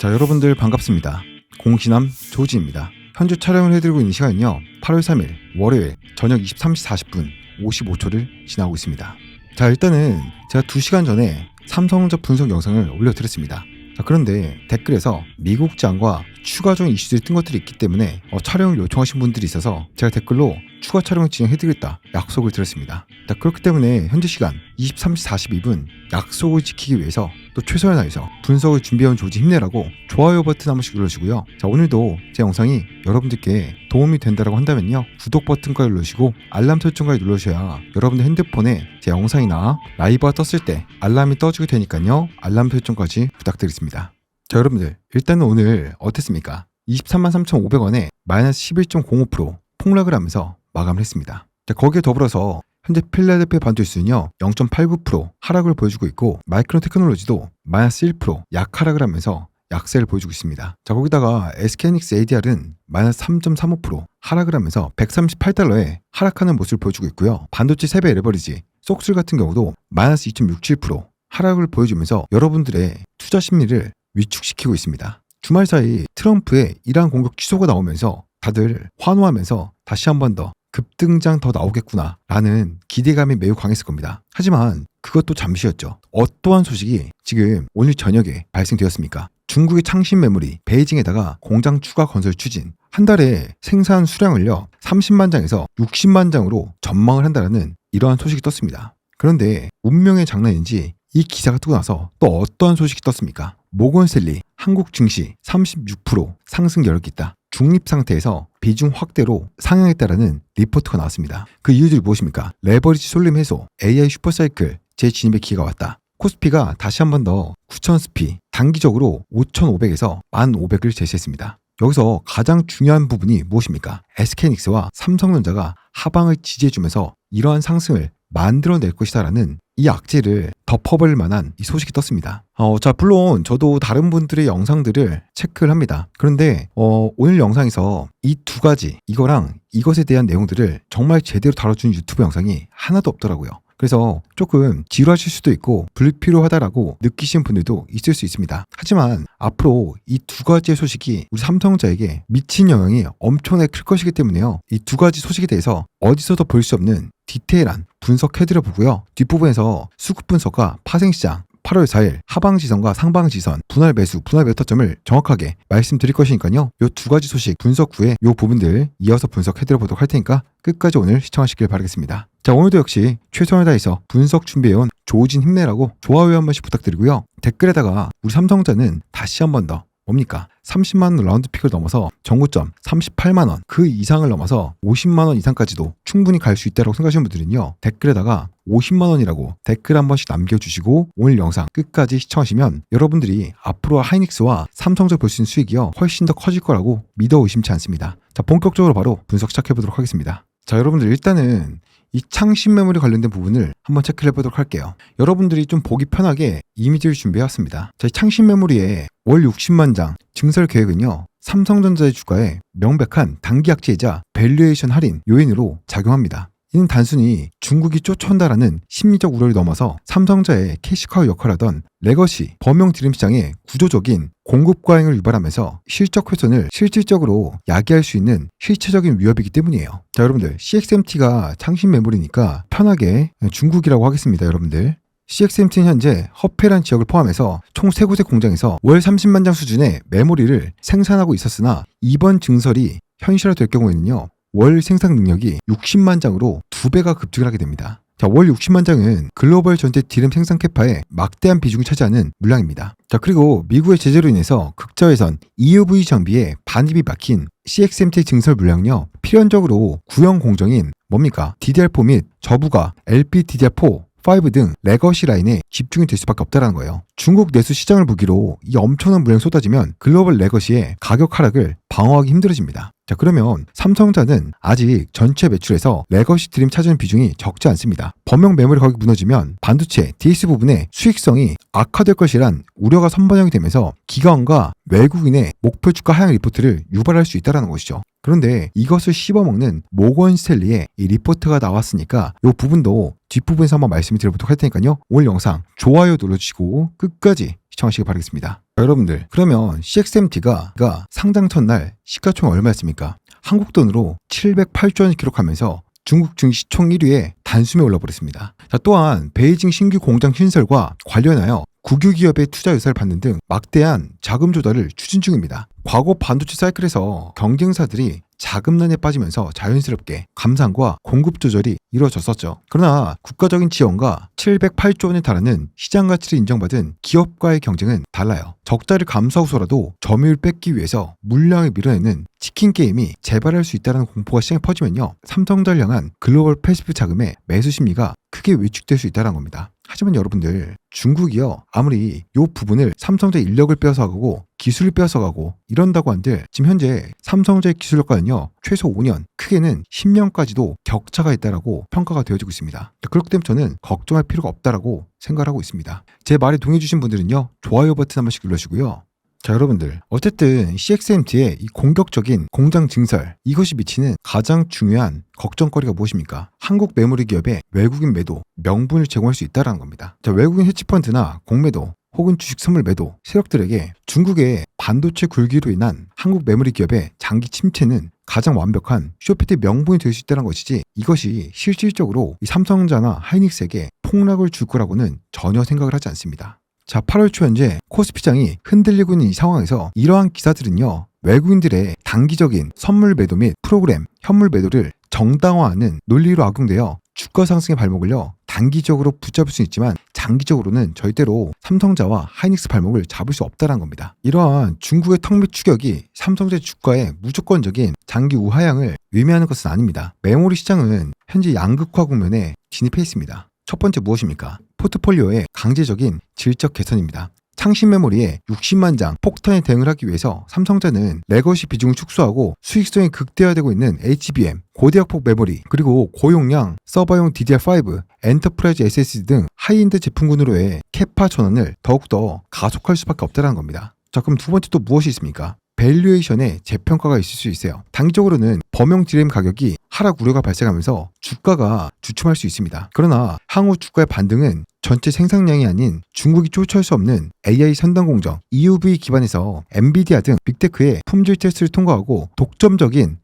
자, 여러분들 반갑습니다. 공신함 조지입니다. 현재 촬영을 해드리고 있는 시간은요 8월 3일 월요일 저녁 23시 40분 55초를 지나고 있습니다. 자, 일단은 제가 2시간 전에 삼성전자 분석 영상을 올려드렸습니다. 자, 그런데 댓글에서 미국 장과 추가적인 이슈들이 뜬 것들이 있기 때문에 촬영을 요청하신 분들이 있어서 제가 댓글로 추가 촬영을 진행해드리겠다 약속을 드렸습니다. 자, 그렇기 때문에 현재 시간 23시 42분 약속을 지키기 위해서 또 최선을 다해서 분석을 준비해온 조지 힘내라고 좋아요 버튼 한 번씩 눌러주시고요. 자, 오늘도 제 영상이 여러분들께 도움이 된다고 한다면요 구독 버튼까지 눌러주시고 알람 설정까지 눌러주셔야 여러분들 핸드폰에 제 영상이나 라이브가 떴을 때 알람이 떠주게 되니까요 알람 설정까지 부탁드리겠습니다. 자, 여러분들 일단은 오늘 어땠습니까? 23만 3,500원에 마이너스 11.05% 폭락을 하면서 마감을 했습니다. 자, 거기에 더불어서 현재 필라델피아 반도체는요 0.89% 하락을 보여주고 있고 마이크론 테크놀로지도 마이너스 1% 약하락을 하면서 약세를 보여주고 있습니다. 자, 거기다가 SK하이닉스 ADR은 마이너스 3.35% 하락을 하면서 138달러에 하락하는 모습을 보여주고 있고요. 반도체 3배 레버리지 속슬 같은 경우도 마이너스 2.67% 하락을 보여주면서 여러분들의 투자 심리를 위축시키고 있습니다. 주말 사이 트럼프의 이란 공격 취소가 나오면서 다들 환호하면서 다시 한 번 더 급등장 더 나오겠구나 라는 기대감이 매우 강했을 겁니다. 하지만 그것도 잠시였죠. 어떠한 소식이 지금 오늘 저녁에 발생되었습니까? 중국의 창신 메모리 베이징에다가 공장 추가 건설 추진, 한 달에 생산 수량을요 30만 장에서 60만 장으로 전망을 한다는 이러한 소식이 떴습니다. 그런데 운명의 장난인지 이 기사가 뜨고 나서 또 어떠한 소식이 떴습니까? 모건스탠리 한국 증시 36% 상승 여력이 있다. 중립 상태에서 비중 확대로 상향했다라는 리포트가 나왔습니다. 그 이유들이 무엇입니까? 레버리지 쏠림 해소, AI 슈퍼사이클 재진입의 기회가 왔다. 코스피가 다시 한 번 더 9,000스피 단기적으로 5,500에서 1,500을 제시했습니다. 여기서 가장 중요한 부분이 무엇입니까? SK하이닉스와 삼성전자가 하방을 지지해주면서 이러한 상승을 만들어낼 것이다라는 이 악재를 덮어버릴 만한 이 소식이 떴습니다. 자, 물론 저도 다른 분들의 영상들을 체크를 합니다. 그런데 오늘 영상에서 이 두 가지, 이거랑 이것에 대한 내용들을 정말 제대로 다뤄준 유튜브 영상이 하나도 없더라고요. 그래서 조금 지루하실 수도 있고 불필요하다라고 느끼신 분들도 있을 수 있습니다. 하지만 앞으로 이 두 가지의 소식이 우리 삼성전자에게 미친 영향이 엄청나게 클 것이기 때문에요. 이 두 가지 소식에 대해서 어디서도 볼 수 없는 디테일한 분석해드려 보고요. 뒷부분에서 수급 분석과 파생시장 8월 4일 하방지선과 상방지선, 분할 매수, 분할 메타점을 정확하게 말씀드릴 것이니까요. 이 두 가지 소식 분석 후에 이 부분들 이어서 분석해드려 보도록 할 테니까 끝까지 오늘 시청하시길 바라겠습니다. 자, 오늘도 역시 최선을 다해서 분석 준비해온 조우진 힘내라고 좋아요 한 번씩 부탁드리고요. 댓글에다가 우리 삼성전자는 다시 한 번 더 뭡니까? 30만원 라운드픽을 넘어서 정고점 38만원 그 이상을 넘어서 50만원 이상까지도 충분히 갈 수 있다고 생각하시는 분들은요 댓글에다가 50만원이라고 댓글 한 번씩 남겨주시고 오늘 영상 끝까지 시청하시면 여러분들이 앞으로 하이닉스와 삼성전자 볼 수 있는 수익이요 훨씬 더 커질 거라고 믿어 의심치 않습니다. 자, 본격적으로 바로 분석 시작해보도록 하겠습니다. 자, 여러분들 일단은 이 창신 메모리 관련된 부분을 한번 체크를 해보도록 할게요. 여러분들이 좀 보기 편하게 이미지를 준비해왔습니다. 자, 이 창신 메모리의 월 60만 장 증설 계획은요 삼성전자의 주가에 명백한 단기 악재이자 밸류에이션 할인 요인으로 작용합니다. 이는 단순히 중국이 쫓아온다라는 심리적 우려를 넘어서 삼성전자의 캐시카우 역할을 하던 레거시 범용 드림 시장의 구조적인 공급 과잉을 유발하면서 실적 훼손을 실질적으로 야기할 수 있는 실체적인 위협이기 때문이에요. 자, 여러분들 CXMT가 창신 메모리니까 편하게 중국이라고 하겠습니다. 여러분들 CXMT는 현재 허페란 지역을 포함해서 총 3곳의 공장에서 월 30만 장 수준의 메모리를 생산하고 있었으나 이번 증설이 현실화될 경우에는요 월 생산 능력이 60만 장으로 2배가 급증을 하게 됩니다. 자, 월 60만 장은 글로벌 전체 디램 생산 캐파의 막대한 비중을 차지하는 물량입니다. 자, 그리고 미국의 제재로 인해서 극자회선 EUV 장비에 반입이 막힌 CXMT 증설 물량은요 필연적으로 구형 공정인 뭡니까? DDR4 및 저부가 LPDDR4 5 등 레거시 라인에 집중이 될 수밖에 없다는 거예요. 중국 내수 시장을 무기로 이 엄청난 물량이 쏟아지면 글로벌 레거시의 가격 하락을 방어하기 힘들어집니다. 자, 그러면 삼성전자는 아직 전체 매출에서 레거시 드림 차지하는 비중이 적지 않습니다. 범용 메모리 가격이 무너지면 반도체, DS 부분의 수익성이 악화될 것이란 우려가 선반영이 되면서 기관과 외국인의 목표 주가 하향 리포트를 유발할 수 있다는 것이죠. 그런데 이것을 씹어먹는 모건 스탠리의 이 리포트가 나왔으니까 이 부분도 뒷부분에서 한번 말씀을 드려보도록 할 테니까요. 오늘 영상 좋아요 눌러주시고 끝까지 시청하시기 바라겠습니다. 자, 여러분들 그러면 CXMT가 상장 첫날 시가총 얼마였습니까? 한국 돈으로 708조 원을 기록하면서 중국 증시 총 1위에 단숨에 올라버렸습니다. 자, 또한 베이징 신규 공장 신설과 관련하여 국유 기업의 투자 의사를 받는 등 막대한 자금 조달을 추진 중입니다. 과거 반도체 사이클에서 경쟁사들이 자금난에 빠지면서 자연스럽게 감산과 공급 조절이 이루어졌었죠. 그러나 국가적인 지원과 708조 원에 달하는 시장 가치를 인정받은 기업과의 경쟁은 달라요. 적자를 감수하고서라도 점유율 뺏기 위해서 물량을 밀어내는 치킨 게임이 재발할 수 있다는 공포가 시장에 퍼지면요, 삼성전자를 향한 글로벌 패시브 자금의 매수 심리가 크게 위축될 수 있다는 겁니다. 하지만 여러분들, 중국이요, 아무리 이 부분을 삼성전자 인력을 빼앗아가고 기술을 빼앗아가고 이런다고 한들 지금 현재 삼성전자의 기술력과는요, 최소 5년, 크게는 10년까지도 격차가 있다라고 평가가 되어지고 있습니다. 그렇기 때문에 저는 걱정할 필요가 없다라고 생각을 하고 있습니다. 제 말에 동의해주신 분들은요, 좋아요 버튼 한 번씩 눌러주시고요. 자, 여러분들, 어쨌든 CXMT의 이 공격적인 공장 증설, 이것이 미치는 가장 중요한 걱정거리가 무엇입니까? 한국 메모리 기업의 외국인 매도, 명분을 제공할 수 있다는 겁니다. 자, 외국인 헤지펀드나 공매도 혹은 주식 선물 매도 세력들에게 중국의 반도체 굴기로 인한 한국 메모리 기업의 장기 침체는 가장 완벽한 쇼피트 명분이 될 수 있다는 것이지, 이것이 실질적으로 이 삼성전자나 하이닉스에게 폭락을 줄 거라고는 전혀 생각을 하지 않습니다. 자, 8월 초 현재 코스피장이 흔들리고 있는 이 상황에서 이러한 기사들은요, 외국인들의 단기적인 선물 매도 및 프로그램 현물 매도를 정당화하는 논리로 악용되어 주가 상승의 발목을요, 단기적으로 붙잡을 수 있지만 장기적으로는 절대로 삼성전자와 하이닉스 발목을 잡을 수 없다는 겁니다. 이러한 중국의 턱밑 추격이 삼성전자 주가의 무조건적인 장기 우하향을 의미하는 것은 아닙니다. 메모리 시장은 현재 양극화 국면에 진입해 있습니다. 첫 번째 무엇입니까? 포트폴리오의 강제적인 질적 개선입니다. 창신 메모리에 60만 장 폭탄에 대응을 하기 위해서 삼성전자는 레거시 비중을 축소하고 수익성이 극대화되고 있는 HBM, 고대역폭 메모리, 그리고 고용량 서버용 DDR5, 엔터프라이즈 SSD 등 하이엔드 제품군으로의 캐파 전환을 더욱더 가속할 수밖에 없다는 겁니다. 자, 그럼 두 번째 또 무엇이 있습니까? 밸류에이션의 재평가가 있을 수 있어요. 단기적으로는 범용 DRAM 가격이 하락 우려가 발생하면서 주가가 주춤할 수 있습니다. 그러나 향후 주가의 반등은 전체 생산량이 아닌 중국이 쫓아올 수 없는 AI 선단 공정, EUV 기반에서 엔비디아 등 빅테크의 품질 테스트를 통과하고 독점적인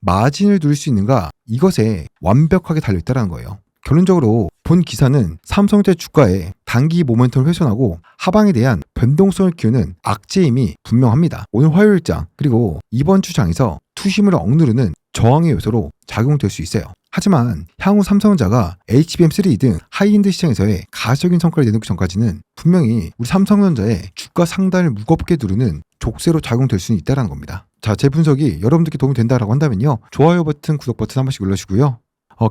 마진을 누릴 수 있는가, 이것에 완벽하게 달려있다는 거예요. 결론적으로 본 기사는 삼성전자 주가의 단기 모멘텀을 훼손하고 하방에 대한 변동성을 키우는 악재임이 분명합니다. 오늘 화요일장 그리고 이번 주 장에서 투심을 억누르는 저항의 요소로 작용될 수 있어요. 하지만 향후 삼성전자가 HBM3 등 하이엔드 시장에서의 가시적인 성과를 내놓기 전까지는 분명히 우리 삼성전자의 주가 상단을 무겁게 누르는 족쇄로 작용될 수는 있다는 겁니다. 자, 제 분석이 여러분들께 도움이 된다라고 한다면요, 좋아요 버튼, 구독 버튼 한 번씩 눌러주시고요.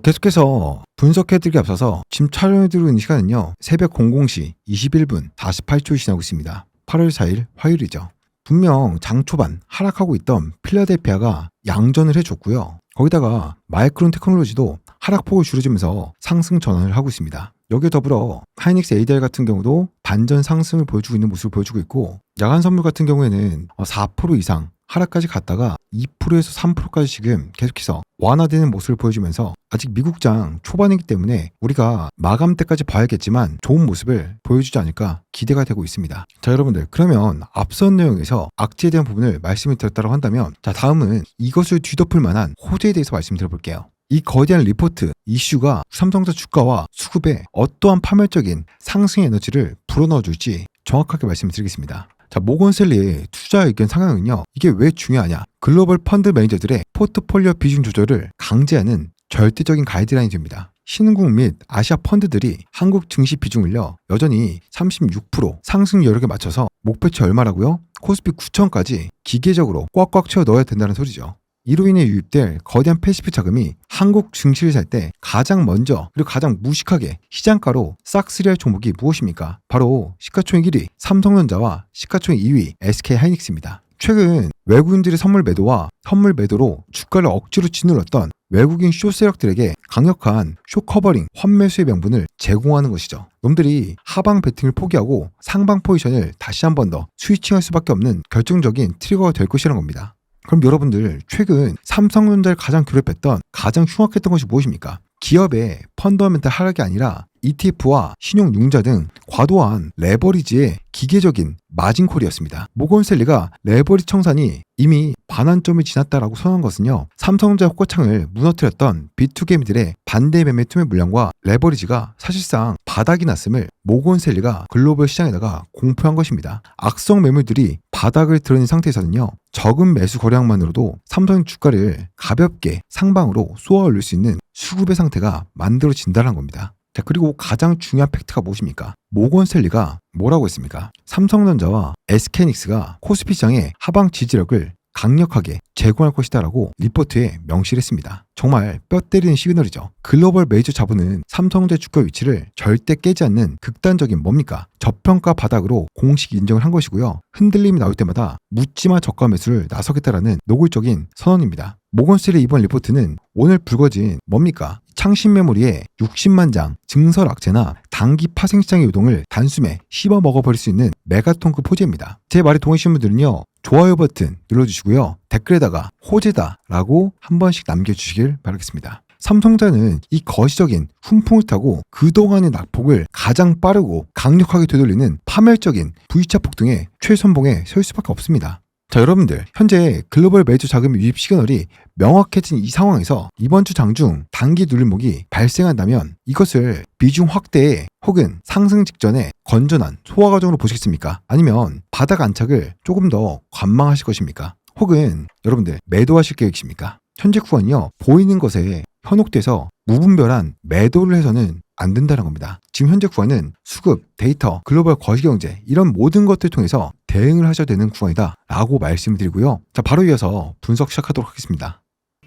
계속해서 분석해드리기 앞서서 지금 촬영해드리고 있는 시간은요, 새벽 00시 21분 48초에 지나고 있습니다. 8월 4일 화요일이죠. 분명 장 초반 하락하고 있던 필라델피아가 양전을 해줬고요. 거기다가 마이크론 테크놀로지도 하락폭을 줄여주면서 상승 전환을 하고 있습니다. 여기에 더불어 하이닉스 ADR 같은 경우도 반전 상승을 보여주고 있는 모습을 보여주고 있고, 야간 선물 같은 경우에는 4% 이상 하락까지 갔다가 2%에서 3%까지 지금 계속해서 완화되는 모습을 보여주면서 아직 미국장 초반이기 때문에 우리가 마감 때까지 봐야겠지만 좋은 모습을 보여주지 않을까 기대가 되고 있습니다. 자, 여러분들, 그러면 앞선 내용에서 악재에 대한 부분을 말씀을 드렸다고 한다면, 자, 다음은 이것을 뒤덮을 만한 호재에 대해서 말씀드려볼게요. 이 거대한 리포트, 이슈가 삼성전자 주가와 수급에 어떠한 파멸적인 상승의 에너지를 불어넣어줄지 정확하게 말씀드리겠습니다. 자, 모건셀리의 투자 의견 상향은요, 이게 왜 중요하냐? 글로벌 펀드 매니저들의 포트폴리오 비중 조절을 강제하는 절대적인 가이드라인이 됩니다. 신흥국 및 아시아 펀드들이 한국 증시 비중을요, 여전히 36% 상승 여력에 맞춰서 목표치 얼마라고요? 코스피 9천까지 기계적으로 꽉꽉 채워 넣어야 된다는 소리죠. 이로 인해 유입될 거대한 패시브 자금이 한국 증시를 살 때 가장 먼저 그리고 가장 무식하게 시장가로 싹쓸이할 종목이 무엇입니까? 바로 시가총액 1위 삼성전자와 시가총액 2위 SK하이닉스입니다. 최근 외국인들의 선물 매도와 현물 매도로 주가를 억지로 짓눌렀던 외국인 쇼 세력들에게 강력한 쇼 커버링 환매수의 명분을 제공하는 것이죠. 놈들이 하방 배팅을 포기하고 상방 포지션을 다시 한 번 더 스위칭할 수밖에 없는 결정적인 트리거가 될 것이라는 겁니다. 그럼 여러분들 최근 삼성전자를 가장 괴롭혔던 가장 흉악했던 것이 무엇입니까? 기업의 펀더멘탈 하락이 아니라 ETF와 신용융자 등 과도한 레버리지의 기계적인 마진콜이었습니다. 모건스탠리가 레버리지 청산이 이미 반환점을 지났다라고 선언한 것은요, 삼성전자 호가창을 무너뜨렸던 비투게임들의 반대 매매 투매 물량과 레버리지가 사실상 바닥이 났음을 모건스탠리가 글로벌 시장에다가 공표한 것입니다. 악성 매물들이 바닥을 드러낸 상태에서는요, 적은 매수 거래량만으로도 삼성 주가를 가볍게 상방으로 쏘아 올릴 수 있는 수급의 상태가 만들어진다는 겁니다. 자, 그리고 가장 중요한 팩트가 무엇입니까? 모건스탠리가 뭐라고 했습니까? 삼성전자와 SK하이닉스가 코스피 시장의 하방 지지력을 강력하게 제공할 것이다라고 리포트에 명시를 했습니다. 정말 뼈 때리는 시그널이죠. 글로벌 메이저 자본은 삼성전자 주가 위치를 절대 깨지 않는 극단적인 뭡니까? 저평가 바닥으로 공식 인정을 한 것이고요. 흔들림이 나올 때마다 묻지마 저가 매수를 나서겠다라는 노골적인 선언입니다. 모건스탠리 이번 리포트는 오늘 불거진 뭡니까? 창신 메모리의 60만 장 증설 악재나 단기 파생 시장의 요동을 단숨에 씹어 먹어버릴 수 있는 메가톤급 호재입니다. 제 말에 동의하시는 분들은요, 좋아요 버튼 눌러주시고요, 댓글에다가 호재다 라고 한 번씩 남겨주시길 바라겠습니다. 삼성전자는 이 거시적인 훈풍을 타고 그동안의 낙폭을 가장 빠르고 강력하게 되돌리는 파멸적인 V자 폭등의 최선봉에 설 수밖에 없습니다. 자, 여러분들 현재 글로벌 메이저 자금 유입 시그널이 명확해진 이 상황에서 이번 주 장중 단기 눌림목이 발생한다면 이것을 비중 확대에 혹은 상승 직전에 건전한 소화 과정으로 보시겠습니까? 아니면 바닥 안착을 조금 더 관망하실 것입니까? 혹은 여러분들 매도하실 계획이십니까? 현재 구간이요, 보이는 것에 현혹돼서 무분별한 매도를 해서는 안 된다는 겁니다. 지금 현재 구간은 수급, 데이터, 글로벌 거시경제 이런 모든 것들을 통해서 대응을 하셔야 되는 구간이다 라고 말씀을 드리고요. 자, 바로 이어서 분석 시작하도록 하겠습니다.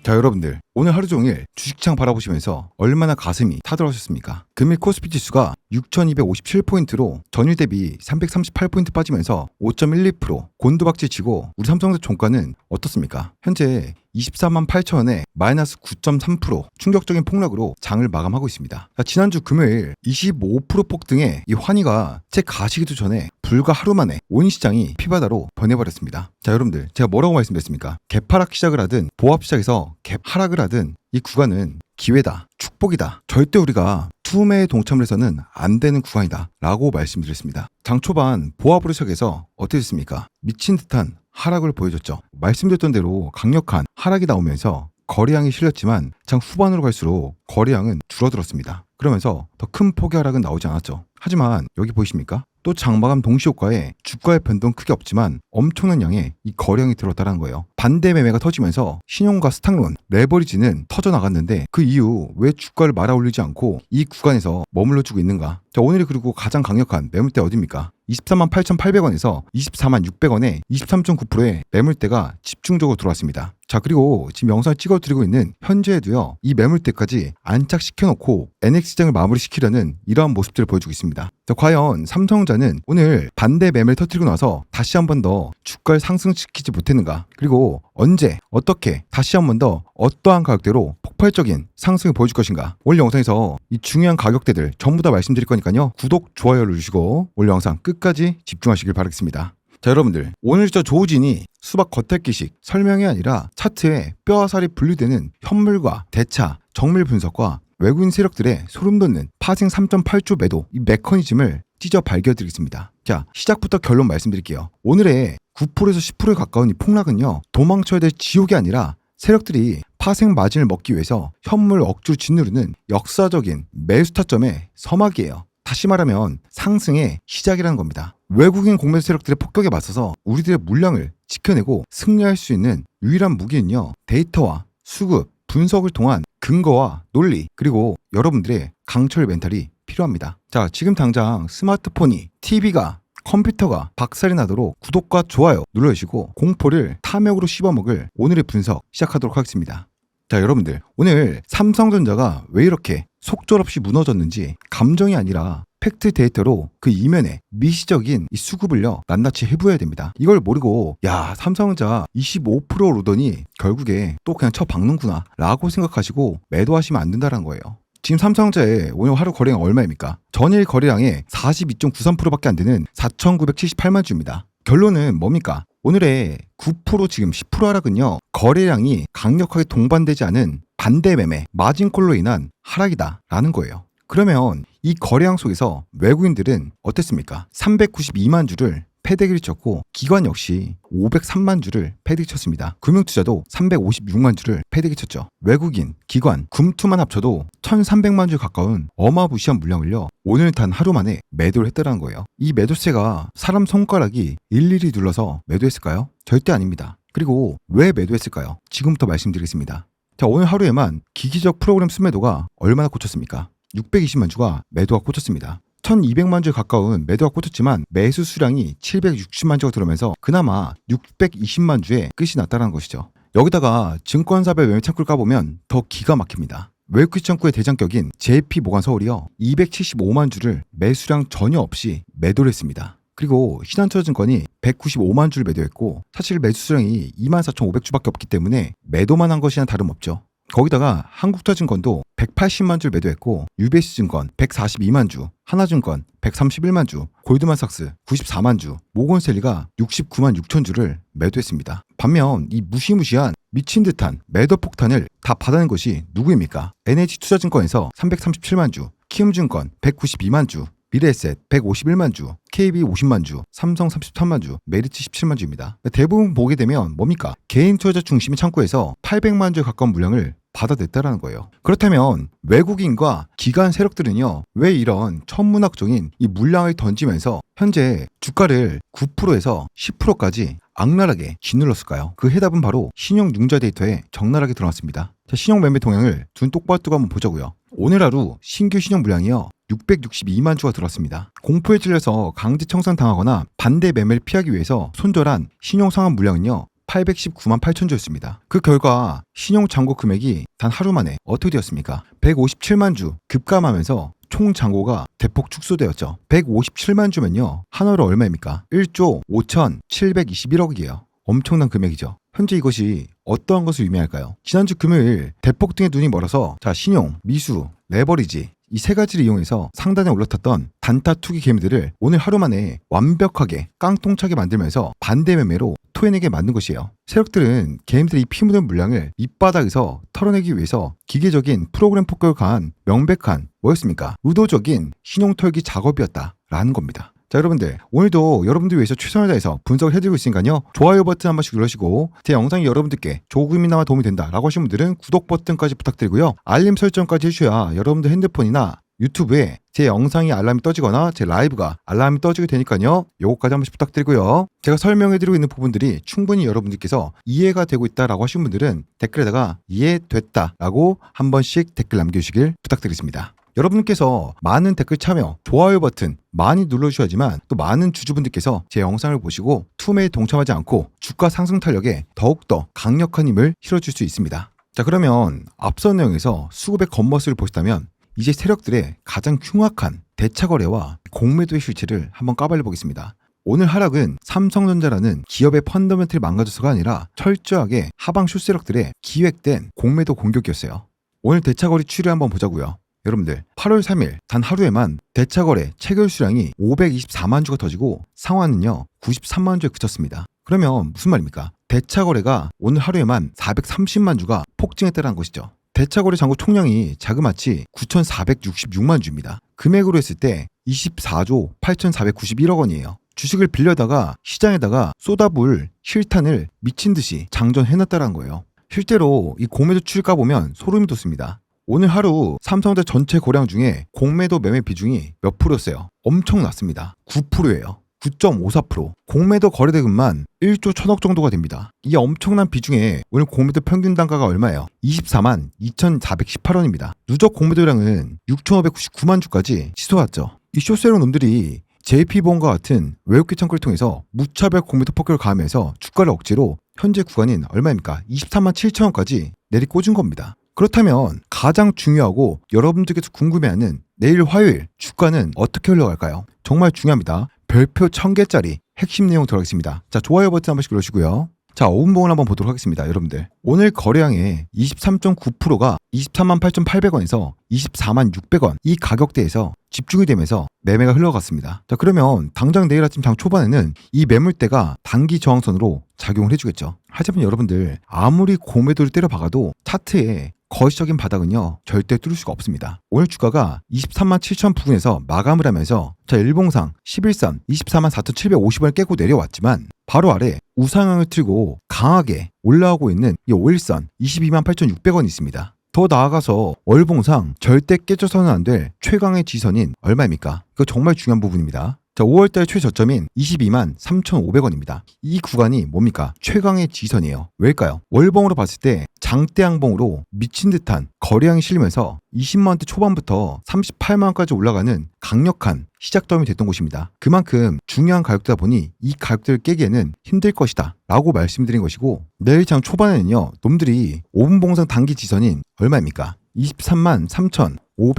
자, 여러분들 오늘 하루 종일 주식창 바라보시면서 얼마나 가슴이 타들어가셨습니까? 금일 코스피 지수가 6257포인트로 전일 대비 338포인트 빠지면서 5.12% 곤두박질 치고 우리 삼성전자 종가는 어떻습니까? 현재 24만 8천원에 마이너스 9.3% 충격적인 폭락으로 장을 마감하고 있습니다. 자, 지난주 금요일 25% 폭등에 이 환희가 채 가시기도 전에 불과 하루 만에 온 시장이 피바다로 변해버렸습니다. 자, 여러분들 제가 뭐라고 말씀드렸습니까? 갭하락 시작을 하든 보합 시작에서 갭 하락을 하든 이 구간은 기회다, 축복이다, 절대 우리가 투매에 동참을 해서는 안 되는 구간이다 라고 말씀드렸습니다. 장 초반 보합으로 시작해서 어떻게 됐습니까? 미친 듯한 하락을 보여줬죠. 말씀드렸던 대로 강력한 하락이 나오면서 거래량이 실렸지만 장 후반으로 갈수록 거래량은 줄어들었습니다. 그러면서 더 큰 폭의 하락은 나오지 않았죠. 하지만 여기 보이십니까? 또 장마감 동시효과에 주가의 변동 크게 없지만 엄청난 양의 이 거래량이 들어왔다는 거예요. 반대 매매가 터지면서 신용과 스탁론, 레버리지는 터져나갔는데 그 이후 왜 주가를 말아 올리지 않고 이 구간에서 머물러주고 있는가? 자, 오늘이 그리고 가장 강력한 매물대 어디입니까? 24만 8,800원에서 24만 600원에 23.9%의 매물대가 집중적으로 들어왔습니다. 자, 그리고 지금 영상을 찍어드리고 있는 현재에도요, 이 매물대까지 안착시켜놓고 NX 시장을 마무리시키려는 이러한 모습들을 보여주고 있습니다. 자, 과연 삼성전자는 오늘 반대 매매를 터뜨리고 나서 다시 한 번 더 주가를 상승시키지 못했는가? 그리고 언제, 어떻게 다시 한 번 더 어떠한 가격대로 폭발적인 상승을 보여줄 것인가? 오늘 영상에서 이 중요한 가격대들 전부 다 말씀드릴 거니까요, 구독, 좋아요를 누르시고 오늘 영상 끝까지 집중하시길 바라겠습니다. 자, 여러분들 오늘 저 조우진이 수박 겉핥기식 설명이 아니라 차트에 뼈와 살이 분리되는 현물과 대차, 정밀 분석과 외국인 세력들의 소름돋는 파생 3.8조 매도 이 메커니즘을 찢어 밝혀드리겠습니다. 자, 시작부터 결론 말씀드릴게요. 오늘의 9%에서 10%에 가까운 이 폭락은요, 도망쳐야 될 지옥이 아니라 세력들이 파생 마진을 먹기 위해서 현물 억지로 짓누르는 역사적인 매수 타점의 서막이에요. 다시 말하면 상승의 시작이라는 겁니다. 외국인 공매수 세력들의 폭격에 맞서서 우리들의 물량을 지켜내고 승리할 수 있는 유일한 무기는요, 데이터와 수급, 분석을 통한 근거와 논리, 그리고 여러분들의 강철 멘탈이 필요합니다. 자, 지금 당장 스마트폰이, TV가, 컴퓨터가 박살이 나도록 구독과 좋아요 눌러주시고 공포를 탐욕으로 씹어먹을 오늘의 분석 시작하도록 하겠습니다. 자, 여러분들 오늘 삼성전자가 왜 이렇게 속절없이 무너졌는지 감정이 아니라 팩트 데이터로 그 이면에 미시적인 이 수급을요 낱낱이 해부해야 됩니다. 이걸 모르고 야, 삼성전자 25% 오르더니 결국에 또 그냥 쳐박는구나 라고 생각하시고 매도하시면 안 된다는 거예요. 지금 삼성전자의 오늘 하루 거래량 얼마입니까? 전일 거래량의 42.93%밖에 안 되는 4,978만 주입니다. 결론은 뭡니까? 오늘의 9% 지금 10% 하락은요, 거래량이 강력하게 동반되지 않은 반대 매매, 마진콜로 인한 하락이다라는 거예요. 그러면 이 거래량 속에서 외국인들은 어땠습니까? 392만 주를 패대기를 쳤고, 기관 역시 503만 주를 패대기 쳤습니다. 금융투자도 356만 주를 패대기 쳤죠. 외국인, 기관, 금투만 합쳐도 1300만 주 가까운 어마무시한 물량을요, 오늘 단 하루 만에 매도를 했다는 거예요. 이 매도세가 사람 손가락이 일일이 눌러서 매도했을까요? 절대 아닙니다. 그리고 왜 매도했을까요? 지금부터 말씀드리겠습니다. 자, 오늘 하루에만 기기적 프로그램 순매도가 얼마나 꽂혔습니까? 620만 주가 매도가 꽂혔습니다. 1200만 주에 가까운 매도가 꽂혔지만 매수 수량이 760만 주가 들어오면서 그나마 620만 주에 끝이 났다는 것이죠. 여기다가 증권사별 매매 창구를 까보면 더 기가 막힙니다. 외국기 창구의 대장격인 JP모간서울이요, 275만 주를 매수량 전혀 없이 매도를 했습니다. 그리고 신한투자증권이 195만 주를 매도했고, 사실 매수 수량이 24,500주밖에 없기 때문에 매도만 한 것이나 다름없죠. 거기다가 한국투자증권도 180만 주를 매도했고, UBS증권 142만 주, 하나증권 131만 주, 골드만삭스 94만 주, 모건스탠리가 69만 6천 주를 매도했습니다. 반면 이 무시무시한 미친 듯한 매도 폭탄을 다 받아낸 것이 누구입니까? NH투자증권에서 337만 주, 키움증권 192만 주, 미래에셋 151만 주, KB 50만 주, 삼성 33만 주, 메리츠 17만 주입니다. 대부분 보게 되면 뭡니까? 개인 투자자 중심의 창구에서 800만 주에 가까운 물량을 받아냈다라는 거예요. 그렇다면 외국인과 기관 세력들은요, 왜 이런 천문학적인 이 물량을 던지면서 현재 주가를 9%에서 10%까지 악랄하게 짓눌렀을까요? 그 해답은 바로 신용 융자 데이터에 적나라하게 드러났습니다. 자, 신용 매매 동향을 눈 똑바로 뜨고 한번 보자고요. 오늘 하루 신규 신용 물량이요, 662만 주가 들어왔습니다. 공포에 찔려서 강제 청산당하거나 반대 매매를 피하기 위해서 손절한 신용 상환 물량은요, 819만 8천 주였습니다. 그 결과 신용 잔고 금액이 단 하루 만에 어떻게 되었습니까? 157만 주 급감하면서 총 잔고가 대폭 축소되었죠. 157만 주면요, 한화로 얼마입니까? 1조 5,721억이에요. 엄청난 금액이죠. 현재 이것이 어떠한 것을 의미할까요? 지난주 금요일 대폭 등의 눈이 멀어서 신용, 미수, 레버리지 이 세 가지를 이용해서 상단에 올라탔던 단타 투기 개미들을 오늘 하루 만에 완벽하게 깡통차게 만들면서 반대 매매로 토해내게 만든 것이에요. 세력들은 개미들의 이 피 묻은 물량을 밑바닥에서 털어내기 위해서 기계적인 프로그램 폭격을 가한 명백한 뭐였습니까? 의도적인 신용 털기 작업이었다라는 겁니다. 자, 여러분들 오늘도 여러분들 위해서 최선을 다해서 분석을 해드리고 있으니까요, 좋아요 버튼 한 번씩 눌러주시고, 제 영상이 여러분들께 조금이나마 도움이 된다 라고 하시는 분들은 구독 버튼까지 부탁드리고요, 알림 설정까지 해주셔야 여러분들 핸드폰이나 유튜브에 제 영상이 알람이 떠지거나 제 라이브가 알람이 떠지게 되니까요, 요거까지 한 번씩 부탁드리고요. 제가 설명해드리고 있는 부분들이 충분히 여러분들께서 이해가 되고 있다라고 하시는 분들은 댓글에다가 이해됐다 라고 한 번씩 댓글 남겨주시길 부탁드리겠습니다. 여러분께서 많은 댓글 참여, 좋아요 버튼 많이 눌러주셔야지만 또 많은 주주분들께서 제 영상을 보시고 투매에 동참하지 않고 주가 상승 탄력에 더욱더 강력한 힘을 실어줄 수 있습니다. 자, 그러면 앞선 내용에서 수급의 겉멋을 보시다면 이제 세력들의 가장 흉악한 대차거래와 공매도의 실체를 한번 까발려 보겠습니다. 오늘 하락은 삼성전자라는 기업의 펀더멘털이 망가져서가 아니라 철저하게 하방 숏세력들의 기획된 공매도 공격이었어요. 오늘 대차거래 추이를 한번 보자고요. 여러분들 8월 3일 단 하루에만 대차거래 체결 수량이 524만 주가 터지고 상환은요 93만 주에 그쳤습니다. 그러면 무슨 말입니까? 대차거래가 오늘 하루에만 430만 주가 폭증했다는 것이죠. 대차거래 잔고 총량이 자그마치 9,466만 주입니다. 금액으로 했을 때 24조 8,491억 원이에요. 주식을 빌려다가 시장에다가 쏟아부을 실탄을 미친 듯이 장전해놨다는 거예요. 실제로 이 공매도 추이를 까보면 소름이 돋습니다. 오늘 하루 삼성전자 전체 거래량 중에 공매도 매매 비중이 몇 프로였어요? 엄청 낮습니다. 9%예요. 9.54%. 공매도 거래대금만 1조 1천억 정도가 됩니다. 이 엄청난 비중에 오늘 공매도 평균 단가가 얼마예요? 24만 2,418원입니다. 누적 공매도량은 6,599만 주까지 치솟았죠. 이 숏세력 놈들이 JP보험과 같은 외국계 창구를 통해서 무차별 공매도 폭격을 가하면서 주가를 억지로 현재 구간인 얼마입니까? 23만 7천원까지 내리꽂은 겁니다. 그렇다면 가장 중요하고 여러분들께서 궁금해하는 내일 화요일 주가는 어떻게 흘러갈까요? 정말 중요합니다. 별표 1000개짜리 핵심 내용 들어가겠습니다. 자, 좋아요 버튼 한 번씩 눌러주시고요. 자, 5분봉을 한번 보도록 하겠습니다. 여러분들, 오늘 거래량의 23.9%가 23만 8,800원에서 24만 600원 이 가격대에서 집중이 되면서 매매가 흘러갔습니다. 자, 그러면 당장 내일 아침 장 초반에는 이 매물대가 단기 저항선으로 작용을 해주겠죠. 하지만 여러분들, 아무리 고매도를 때려박아도 차트에 거시적인 바닥은요 절대 뚫을 수가 없습니다. 오늘 주가가 23만 7천 부근에서 마감을 하면서 자, 일봉상 11선 24만 4,750원을 깨고 내려왔지만 바로 아래 우상향을 틀고 강하게 올라오고 있는 이 5일선 22만 8,600원이 있습니다. 더 나아가서 월봉상 절대 깨져서는 안 될 최강의 지선인 얼마입니까? 이거 정말 중요한 부분입니다. 자, 5월달 최저점인 22만 3,500원입니다. 이 구간이 뭡니까? 최강의 지선이에요. 왜일까요? 월봉으로 봤을 때 장대양봉으로 미친 듯한 거래량이 실리면서 20만원대 초반부터 38만원까지 올라가는 강력한 시작점이 됐던 곳입니다. 그만큼 중요한 가격대다 보니 이 가격대를 깨기에는 힘들 것이다 라고 말씀드린 것이고, 내일 장 초반에는요 놈들이 5분봉상 단기 지선인 얼마입니까? 23만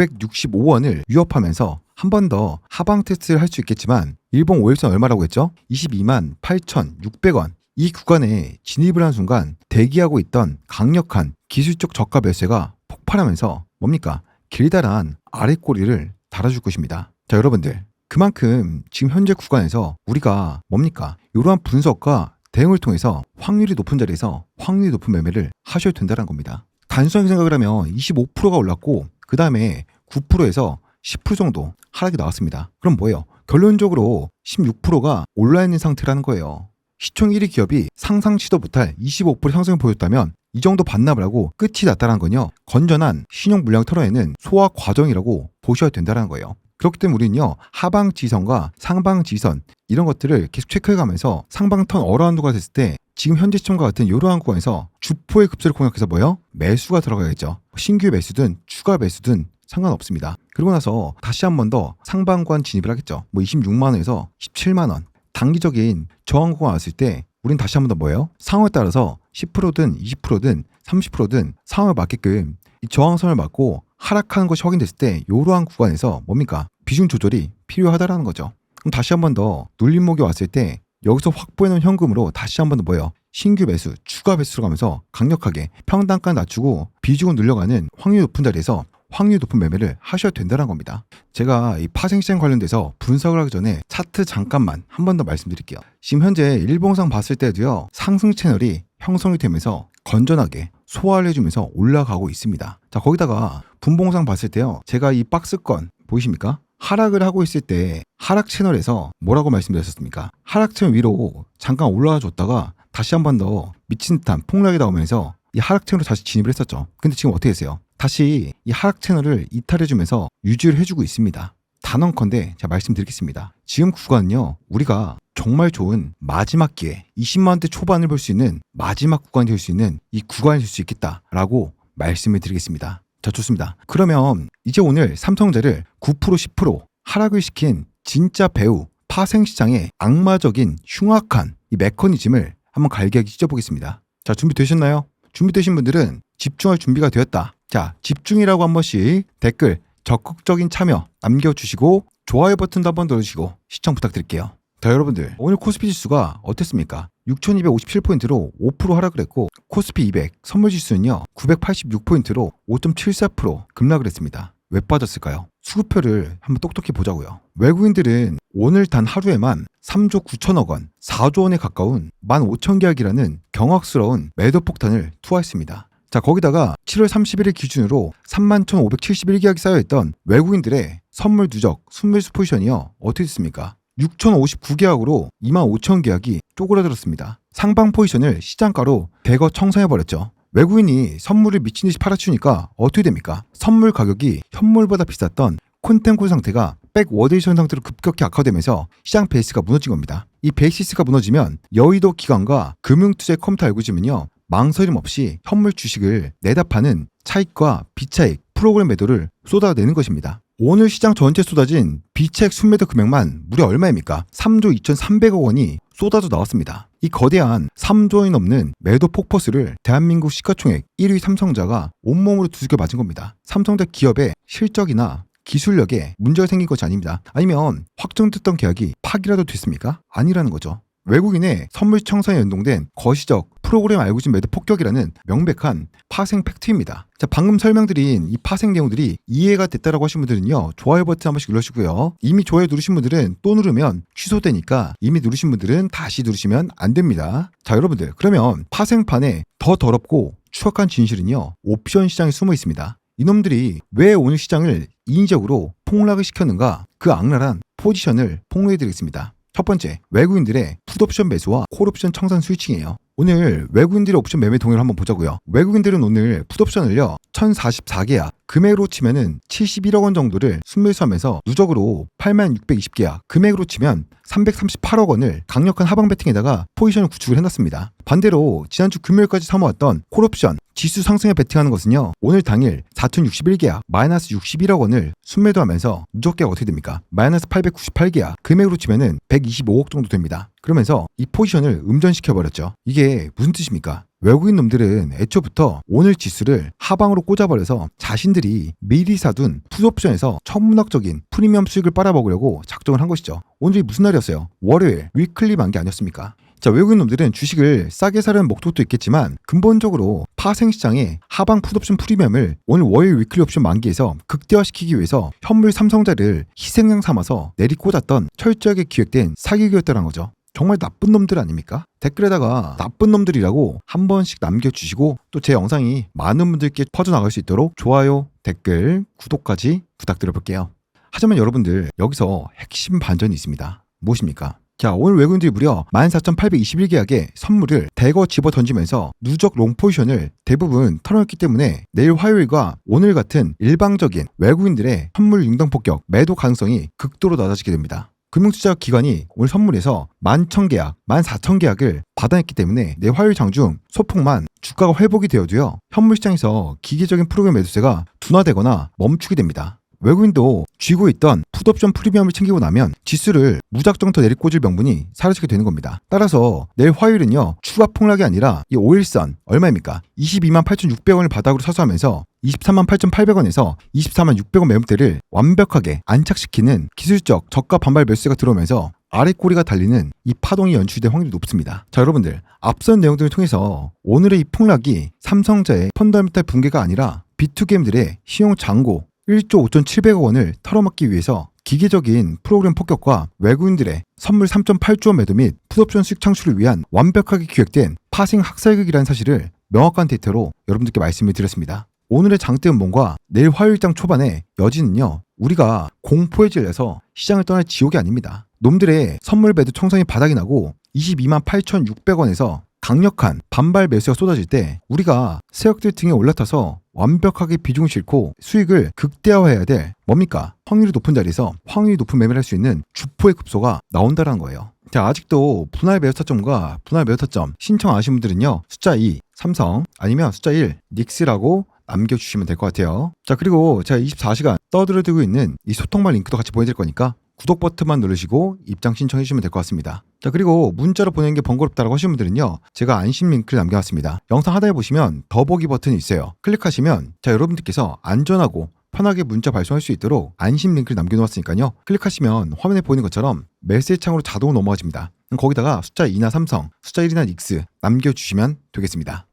3,565원을 위협하면서 한 번 더 하방 테스트를 할 수 있겠지만 일봉 5일선 얼마라고 했죠? 22만 8,600원 이 구간에 진입을 한 순간 대기하고 있던 강력한 기술적 저가 매수가 폭발하면서 뭡니까? 길다란 아랫꼬리를 달아줄 것입니다. 자, 여러분들, 그만큼 지금 현재 구간에서 우리가 뭡니까? 이러한 분석과 대응을 통해서 확률이 높은 자리에서 확률이 높은 매매를 하셔야 된다는 겁니다. 단순하게 생각을 하면 25%가 올랐고 그 다음에 9%에서 10% 정도 하락이 나왔습니다. 그럼 뭐예요? 결론적으로 16%가 올라있는 상태라는 거예요. 시총 1위 기업이 상상치도 못할 25% 상승을 보였다면 이 정도 반납을 하고 끝이 났다는 건요 건전한 신용 물량 털어내는 소화 과정이라고 보셔야 된다는 거예요. 그렇기 때문에 우리는요 하방 지선과 상방 지선 이런 것들을 계속 체크해가면서 상방 턴 어라운드가 됐을 때 지금 현재 시점과 같은 이러한 구간에서 주포의 급세를 공략해서 뭐예요? 매수가 들어가야겠죠. 신규 매수든 추가 매수든 상관없습니다. 그리고 나서 다시 한 번 더 상방권 진입을 하겠죠. 뭐 26만원에서 17만원 단기적인 저항 구간 왔을 때 우린 다시 한 번 더 뭐예요? 상황에 따라서 10%든 20%든 30%든 상황에 맞게끔 이 저항선을 맞고 하락하는 것이 확인됐을 때 이러한 구간에서 뭡니까? 비중 조절이 필요하다라는 거죠. 그럼 다시 한 번 더 눌림목이 왔을 때 여기서 확보해놓은 현금으로 다시 한 번 더 뭐예요? 신규 매수, 추가 매수로 가면서 강력하게 평단가 낮추고 비중을 늘려가는 확률 높은 자리에서 확률 높은 매매를 하셔야 된다는 겁니다. 제가 이 파생시장 관련돼서 분석을 하기 전에 차트 잠깐만 한 번 더 말씀드릴게요. 지금 현재 일봉상 봤을 때도요 상승 채널이 형성이 되면서 건전하게 소화를 해주면서 올라가고 있습니다. 자, 거기다가 분봉상 봤을 때요 제가 이 박스권 보이십니까? 하락을 하고 있을 때 하락 채널에서 뭐라고 말씀드렸었습니까? 하락 채널 위로 잠깐 올라와 줬다가 다시 한 번 더 미친 듯한 폭락이 나오면서 이 하락 채널로 다시 진입을 했었죠. 근데 지금 어떻게 했어요? 다시 이 하락 채널을 이탈해주면서 유지를 해주고 있습니다. 단언컨대 제가 말씀드리겠습니다. 지금 구간은요 우리가 정말 좋은 마지막 기회 20만원대 초반을 볼 수 있는 마지막 구간이 될 수 있는 이 구간이 될 수 있겠다라고 말씀을 드리겠습니다. 자, 좋습니다. 그러면 이제 오늘 삼성전자를 9% 10% 하락을 시킨 진짜 배우 파생시장의 악마적인 흉악한 이 메커니즘을 한번 갈기하기 찢어보겠습니다. 자, 준비되셨나요? 준비되신 분들은 집중할 준비가 되었다. 자, 집중이라고 한 번씩 댓글 적극적인 참여 남겨주시고 좋아요 버튼도 한번 눌러주시고 시청 부탁드릴게요. 자, 여러분들, 오늘 코스피 지수가 어땠습니까? 6,257포인트로 5% 하락을 했고 코스피 200 선물지수는요 986포인트로 5.74% 급락을 했습니다. 왜 빠졌을까요? 수급표를 한번 똑똑히 보자고요. 외국인들은 오늘 단 하루에만 3조 9천억 원, 4조 원에 가까운 15,000계약이라는 경악스러운 매도 폭탄을 투하했습니다. 자, 거기다가 7월 31일 기준으로 31,571계약이 쌓여있던 외국인들의 선물 누적 순매수 포지션이요 어떻게 됐습니까? 6,059계약으로 25,000계약이 쪼그라들었습니다. 상방 포지션을 시장가로 대거 청산해버렸죠. 외국인이 선물을 미친듯이 팔아치우니까 어떻게 됩니까? 선물 가격이 현물보다 비쌌던 콘텐츠 상태가 백워데이션 상태로 급격히 악화되면서 시장 베이스가 무너진 겁니다. 이 베이시스가 무너지면 여의도 기관과 금융투자의 컴퓨터 알고리즘은요 망설임 없이 현물 주식을 내다 파는 차익과 비차익 프로그램 매도를 쏟아내는 것입니다. 오늘 시장 전체에 쏟아진 비차익 순매도 금액만 무려 얼마입니까? 3조 2,300억 원이 쏟아져 나왔습니다. 이 거대한 3조 원이 넘는 매도 폭포수를 대한민국 시가총액 1위 삼성전자가 온몸으로 두들겨 맞은 겁니다. 삼성전자 기업의 실적이나 기술력에 문제가 생긴 것이 아닙니다. 아니면 확정됐던 계약이 파기라도 됐습니까? 아니라는 거죠. 외국인의 선물 청산에 연동된 거시적 프로그램 알고리즘 매도 폭격이라는 명백한 파생 팩트입니다. 자, 방금 설명드린 이 파생 내용들이 이해가 됐다라고 하신 분들은요, 좋아요 버튼 한 번씩 눌러주시고요. 이미 좋아요 누르신 분들은 또 누르면 취소되니까 이미 누르신 분들은 다시 누르시면 안 됩니다. 자, 여러분들, 그러면 파생판에 더 더럽고 추악한 진실은요, 옵션 시장에 숨어 있습니다. 이놈들이 왜 오늘 시장을 인위적으로 폭락을 시켰는가, 그 악랄한 포지션을 폭로해드리겠습니다. 첫 번째, 외국인들의 풋옵션 매수와 콜옵션 청산 스위칭이에요. 오늘 외국인들의 옵션 매매 동의를 한번 보자고요. 외국인들은 오늘 풋옵션을요 1044계약, 금액으로 치면은 71억 원 정도를 순매수하면서 누적으로 8620계약, 금액으로 치면 338억 원을 강력한 하방 배팅에다가 포지션을 구축을 해놨습니다. 반대로 지난주 금요일까지 사모았던 콜옵션 지수 상승에 배팅하는 것은요, 오늘 당일 4061계약 마이너스 61억 원을 순매도하면서 누적 계약 어떻게 됩니까? 마이너스 898계약, 금액으로 치면은 125억 정도 됩니다. 그러면서 이 포지션을 음전시켜버렸죠. 이게 무슨 뜻입니까? 외국인 놈들은 애초부터 오늘 지수를 하방으로 꽂아버려서 자신들이 미리 사둔 풋옵션에서 천문학적인 프리미엄 수익을 빨아먹으려고 작정을 한 것이죠. 오늘이 무슨 날이었어요? 월요일 위클리 만기 아니었습니까? 자, 외국인 놈들은 주식을 싸게 사려는 목적도 있겠지만 근본적으로 파생시장의 하방 풋옵션 프리미엄을 오늘 월요일 위클리 옵션 만기에서 극대화시키기 위해서 현물 삼성자를 희생양 삼아서 내리꽂았던 철저하게 기획된 사기극이었다는 거죠. 정말 나쁜 놈들 아닙니까? 댓글에다가 나쁜 놈들이라고 한 번씩 남겨주시고, 또 제 영상이 많은 분들께 퍼져나갈 수 있도록 좋아요, 댓글, 구독까지 부탁드려볼게요. 하지만 여러분들, 여기서 핵심 반전이 있습니다. 무엇입니까? 자, 오늘 외국인들이 무려 14,821계약의 선물을 대거 집어 던지면서 누적 롱 포지션을 대부분 털어냈기 때문에 내일 화요일과 오늘 같은 일방적인 외국인들의 선물 융당 폭격 매도 가능성이 극도로 낮아지게 됩니다. 금융투자 기관이 오늘 선물에서 11,000계약, 14,000계약을 받아냈기 때문에 내일 화요일 장중 소폭만 주가가 회복이 되어도요, 현물 시장에서 기계적인 프로그램 매도세가 둔화되거나 멈추게 됩니다. 외국인도 쥐고 있던 풋옵션 프리미엄을 챙기고 나면 지수를 무작정 더 내리꽂을 명분이 사라지게 되는 겁니다. 따라서 내일 화요일은요, 추가 폭락이 아니라 이 5일선 얼마입니까? 228,600원을 바닥으로 사수하면서 238,800원에서 246,600원 매물대를 완벽하게 안착시키는 기술적 저가 반발 매수세가 들어오면서 아래 꼬리가 달리는 이 파동이 연출될 확률이 높습니다. 자, 여러분들, 앞선 내용들을 통해서 오늘의 이 폭락이 삼성자의 펀더멘탈 붕괴가 아니라 비투게임들의 신용 잔고 1조 5,700억 원을 털어막기 위해서 기계적인 프로그램 폭격과 외국인들의 선물 3.8조 원 매도 및 풋옵션 수익 창출을 위한 완벽하게 기획된 파생 학살극이라는 사실을 명확한 데이터로 여러분들께 말씀을 드렸습니다. 오늘의 장대 음봉과 내일 화요일장 초반의 여진은요, 우리가 공포에 질려서 시장을 떠날 지옥이 아닙니다. 놈들의 선물 매도 청산이 바닥이 나고 228,600원에서 강력한 반발 매수가 쏟아질 때 우리가 세력들 등에 올라타서 완벽하게 비중을 싣고 수익을 극대화해야 될 뭡니까? 확률이 높은 자리에서 확률이 높은 매매를 할 수 있는 주포의 급소가 나온다는 거예요. 자, 아직도 분할 매도 타점과 분할 매도 타점 신청 안 하신 분들은요, 숫자 2 삼성 아니면 숫자 1 닉스라고 남겨주시면 될 것 같아요. 자, 그리고 제가 24시간 떠들어들고 있는 이 소통방 링크도 같이 보여드릴 거니까 구독 버튼만 누르시고 입장 신청해 주시면 될 것 같습니다. 자, 그리고 문자로 보내는 게 번거롭다고 하시는 분들은요, 제가 안심 링크를 남겨놨습니다. 영상 하단에 보시면 더보기 버튼이 있어요. 클릭하시면 자, 여러분들께서 안전하고 편하게 문자 발송할 수 있도록 안심 링크를 남겨놓았으니까요, 클릭하시면 화면에 보이는 것처럼 메시지 창으로 자동으로 넘어가집니다. 거기다가 숫자 2나 삼성, 숫자 1이나 닉스 남겨주시면 되겠습니다.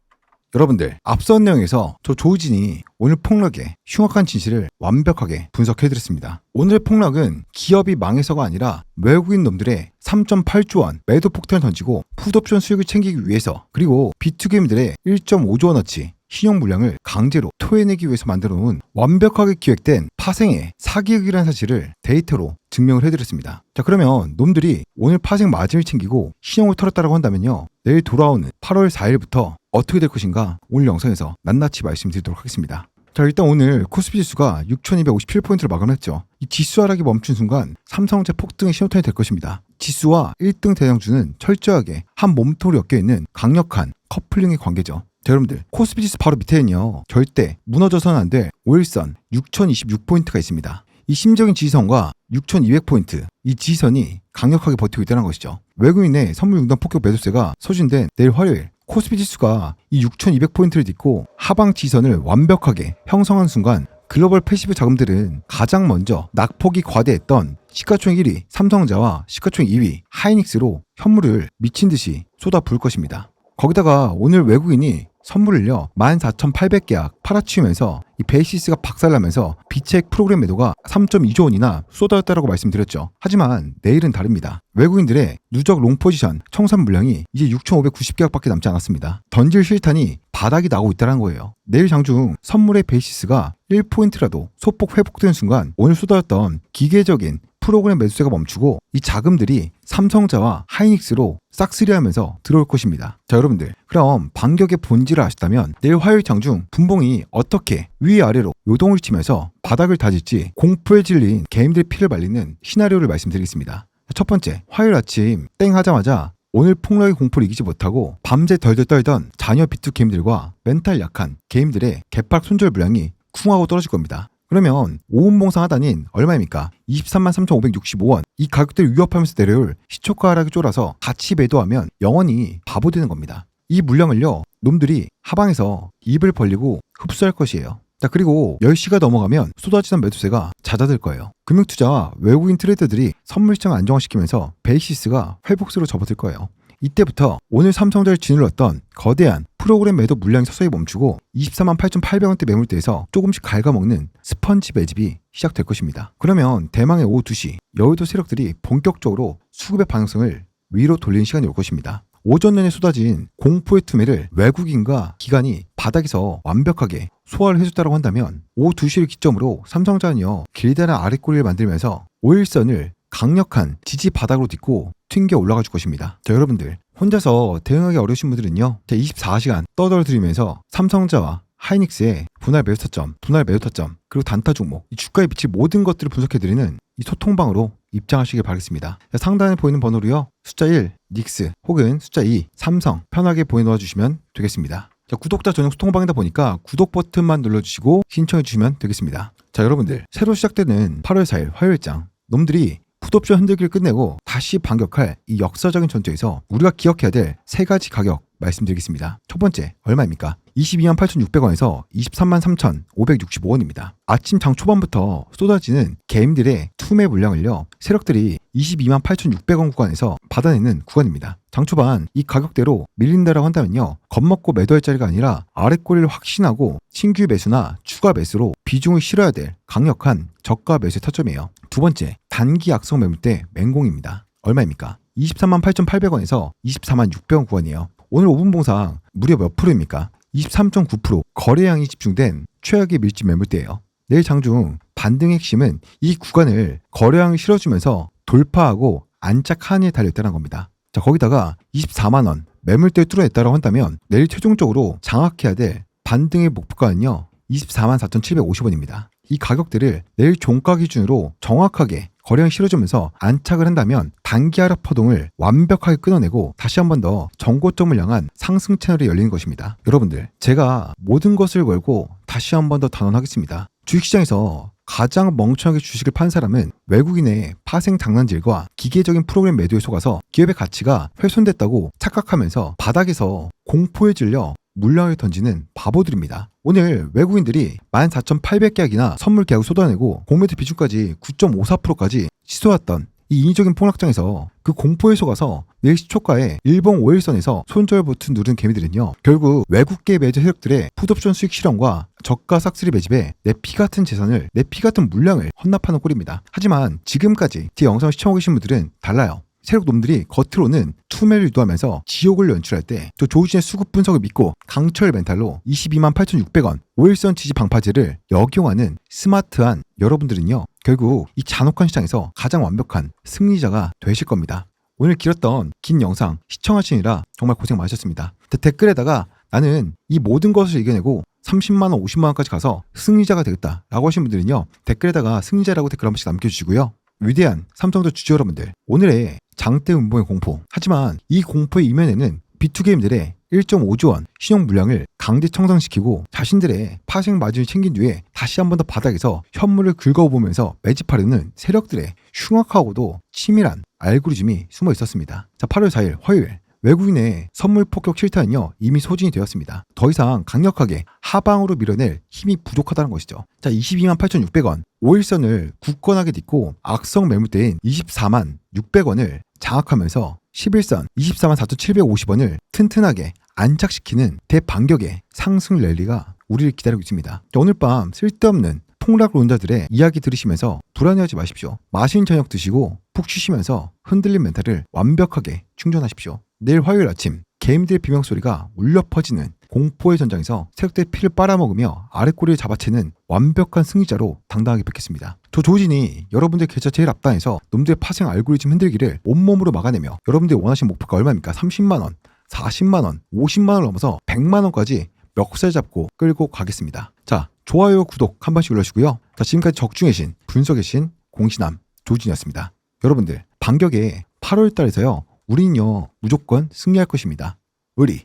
여러분들, 앞선 내용에서 저 조우진이 오늘 폭락의 흉악한 진실을 완벽하게 분석해드렸습니다. 오늘의 폭락은 기업이 망해서가 아니라 외국인 놈들의 3.8조 원 매도 폭탄을 던지고 풋옵션 수익을 챙기기 위해서, 그리고 비투게임들의 1.5조 원어치 신용 물량을 강제로 토해내기 위해서 만들어 놓은 완벽하게 기획된 파생의 사기극이라는 사실을 데이터로 증명을 해드렸습니다. 자, 그러면 놈들이 오늘 파생 마진을 챙기고 신용을 털었다고 한다면요, 내일 돌아오는 8월 4일부터 어떻게 될 것인가 오늘 영상에서 낱낱이 말씀드리도록 하겠습니다. 자, 일단 오늘 코스피 지수가 6,257포인트로 마감했죠. 이 지수 하락이 멈춘 순간 삼성전자 폭등의 신호탄이 될 것입니다. 지수와 1등 대장주는 철저하게 한 몸통으로 엮여있는 강력한 커플링의 관계죠. 자, 여러분들, 코스피 지수 바로 밑에는요, 절대 무너져서는 안 될 5일선 6,026포인트가 있습니다. 이 심적인 지지선과 6,200포인트, 이 지지선이 강력하게 버티고 있다는 것이죠. 외국인의 선물 융단 폭격 매도세가 소진된 내일 화요일 코스피 지수가 이 6,200포인트를 딛고 하방 지지선을 완벽하게 형성한 순간 글로벌 패시브 자금들은 가장 먼저 낙폭이 과대했던 시가총액 1위 삼성전자와 시가총액 2위 하이닉스로 현물을 미친 듯이 쏟아 부을 것입니다. 거기다가 오늘 외국인이 선물을요 14,800계약 팔아치우면서 이 베이시스가 박살나면서 비책 프로그램 매도가 3.2조 원이나 쏟아졌다라고 말씀드렸죠. 하지만 내일은 다릅니다. 외국인들의 누적 롱 포지션 청산 물량이 이제 6,590계약밖에 남지 않았습니다. 던질 실탄이 바닥이 나고 있다는 거예요. 내일 장중 선물의 베이시스가 1포인트라도 소폭 회복되는 순간 오늘 쏟아졌던 기계적인 프로그램 매수세가 멈추고 이 자금들이 삼성자와 하이닉스로 싹쓸이하면서 들어올 것입니다. 자, 여러분들, 그럼 반격의 본질을 아셨다면 내일 화요일 장중 분봉이 어떻게 위아래로 요동을 치면서 바닥을 다질지 공포에 질린 개인들의 피를 말리는 시나리오를 말씀드리겠습니다. 첫 번째, 화요일 아침 땡 하자마자 오늘 폭락의 공포를 이기지 못하고 밤새 덜덜 떨던 자녀 비투 게임들과 멘탈 약한 게임들의 개팍 손절 물량이 쿵하고 떨어질 겁니다. 그러면 5분봉상 하단인 얼마입니까? 23만 3,565원. 이 가격대를 위협하면서 내려올 시초가 하락이 쫄아서 같이 매도하면 영원히 바보 되는 겁니다. 이 물량을요 놈들이 하방에서 입을 벌리고 흡수할 것이에요. 자, 그리고 10시가 넘어가면 쏟아지던 매도세가 잦아들 거예요. 금융투자와 외국인 트레이더들이 선물 시장을 안정화시키면서 베이시스가 회복세로 접어들 거예요. 이때부터 오늘 삼성전자를 짓눌렀던 거대한 프로그램 매도 물량이 서서히 멈추고 24만 8,800원대 매물대에서 조금씩 갉아먹는 스펀지 매집이 시작될 것입니다. 그러면 대망의 오후 2시 여의도 세력들이 본격적으로 수급의 방향성을 위로 돌리는 시간이 올 것입니다. 오전 내내 쏟아진 공포의 투매를 외국인과 기관이 바닥에서 완벽하게 소화를 해줬다고 한다면 오후 2시를 기점으로 삼성전자는요 길다란 아랫꼬리를 만들면서 5일선을 강력한 지지 바닥으로 딛고 튕겨 올라가 줄 것입니다. 자, 여러분들 혼자서 대응하기 어려우신 분들은요 24시간 떠들어드리면서 삼성자와 하이닉스의 분할 매도 타점, 분할 매도 타점, 그리고 단타 종목, 이 주가에 미칠 모든 것들을 분석해드리는 이 소통방으로 입장하시길 바라겠습니다. 자, 상단에 보이는 번호로요 숫자 1 닉스 혹은 숫자 2 삼성 편하게 보내놓아 주시면 되겠습니다. 자, 구독자 전용 소통방이다 보니까 구독 버튼만 눌러주시고 신청해 주시면 되겠습니다. 자, 여러분들 새로 시작되는 8월 4일 화요일장 놈들이 풋옵션 흔들기를 끝내고 다시 반격할 이 역사적인 전투에서 우리가 기억해야 될 세 가지 가격 말씀드리겠습니다. 첫 번째, 얼마입니까? 22만 8,600원에서 23만 3,565원입니다. 아침 장 초반부터 쏟아지는 게임들의 투매 물량을요 세력들이 22만 8,600원 구간에서 받아내는 구간입니다. 장 초반 이 가격대로 밀린다라고 한다면요 겁먹고 매도할 자리가 아니라 아랫꼬리를 확신하고 신규 매수나 추가 매수로 비중을 실어야 될 강력한 저가 매수의 타점이에요. 두 번째, 단기 약속 매물대 맹공입니다. 얼마입니까? 23만 8,800원에서 24만 600원 구간이에요. 오늘 5분 봉상 무려 몇 프로입니까? 23.9% 거래량이 집중된 최악의 밀집 매물대예요. 내일 장중 반등의 핵심은 이 구간을 거래량을 실어주면서 돌파하고 안착한에 달려있다는 겁니다. 자, 거기다가 24만원 매물대를 뚫어냈다고 한다면 내일 최종적으로 장악해야 될 반등의 목표가는요 24만 4,750원입니다. 이 가격대를 내일 종가 기준으로 정확하게 거래량 실어주면서 안착을 한다면 단기 하락 포동을 완벽하게 끊어내고 다시 한 번 더 정고점을 향한 상승 채널이 열리는 것입니다. 여러분들, 제가 모든 것을 걸고 다시 한 번 더 단언하겠습니다. 주식시장에서 가장 멍청하게 주식을 판 사람은 외국인의 파생 장난질과 기계적인 프로그램 매도에 속아서 기업의 가치가 훼손됐다고 착각하면서 바닥에서 공포에 질려 물량을 던지는 바보들입니다. 오늘 외국인들이 14,800계약이나 선물 계약을 쏟아내고 공매도 비중까지 9.54%까지 치솟았던 이 인위적인 폭락장에서 그 공포에 속아서 내일 시초가에 일봉 5일선에서 손절 버튼 누른 개미들은요 결국 외국계 매주 세력들의 풋옵션 수익 실현과 저가 싹쓸이 매집에 내 피같은 재산을, 내 피같은 물량을 헌납하는 꼴입니다. 하지만 지금까지 제 영상을 시청하고 계신 분들은 달라요. 세력 놈들이 겉으로는 투매를 유도하면서 지옥을 연출할 때 또 조우진의 수급 분석을 믿고 강철 멘탈로 22만 8,600원 5일선 지지 방파제를 역용하는 스마트한 여러분들은요 결국 이 잔혹한 시장에서 가장 완벽한 승리자가 되실 겁니다. 오늘 길었던 긴 영상 시청하시느라 정말 고생 많으셨습니다. 댓글에다가 나는 이 모든 것을 이겨내고 30만원 50만원까지 가서 승리자가 되겠다라고 하신 분들은요 댓글에다가 승리자라고 댓글 한 번씩 남겨주시고요. 위대한 삼성전자 주주 여러분들, 오늘의 장대 운봉의 공포, 하지만 이 공포의 이면에는 비투게임들의 1.5조 원 신용 물량을 강제 청산시키고 자신들의 파생 마진을 챙긴 뒤에 다시 한 번 더 바닥에서 현물을 긁어보면서 매집하려는 세력들의 흉악하고도 치밀한 알고리즘이 숨어 있었습니다. 자, 8월 4일 화요일 외국인의 선물 폭격 실타는요 이미 소진이 되었습니다. 더 이상 강력하게 하방으로 밀어낼 힘이 부족하다는 것이죠. 자, 22만 8,600원 5일선을 굳건하게 딛고 악성 매물대인 24만 600원을 장악하면서 11선 24만 4,750원을 튼튼하게 안착시키는 대반격의 상승 랠리가 우리를 기다리고 있습니다. 오늘 밤 쓸데없는 폭락론자들의 이야기 들으시면서 불안해하지 마십시오. 맛있는 저녁 드시고 푹 쉬시면서 흔들린 멘탈을 완벽하게 충전하십시오. 내일 화요일 아침 개미들의 비명소리가 울려 퍼지는 공포의 전장에서 새벽대 피를 빨아먹으며 아랫꼬리를 잡아채는 완벽한 승리자로 당당하게 뵙겠습니다. 저 조진이 여러분들 계좌 제일 앞단에서 놈들의 파생 알고리즘 흔들기를 온몸으로 막아내며 여러분들이 원하시는 목표가 얼마입니까? 30만원, 40만원, 50만원을 넘어서 100만원까지 멱살 잡고 끌고 가겠습니다. 자, 좋아요, 구독 한 번씩 눌러주시고요. 자, 지금까지 적중의 신, 분석의 신, 공신함, 조진이었습니다. 여러분들, 반격의 8월달에서요, 우리는요, 무조건 승리할 것입니다. 의리.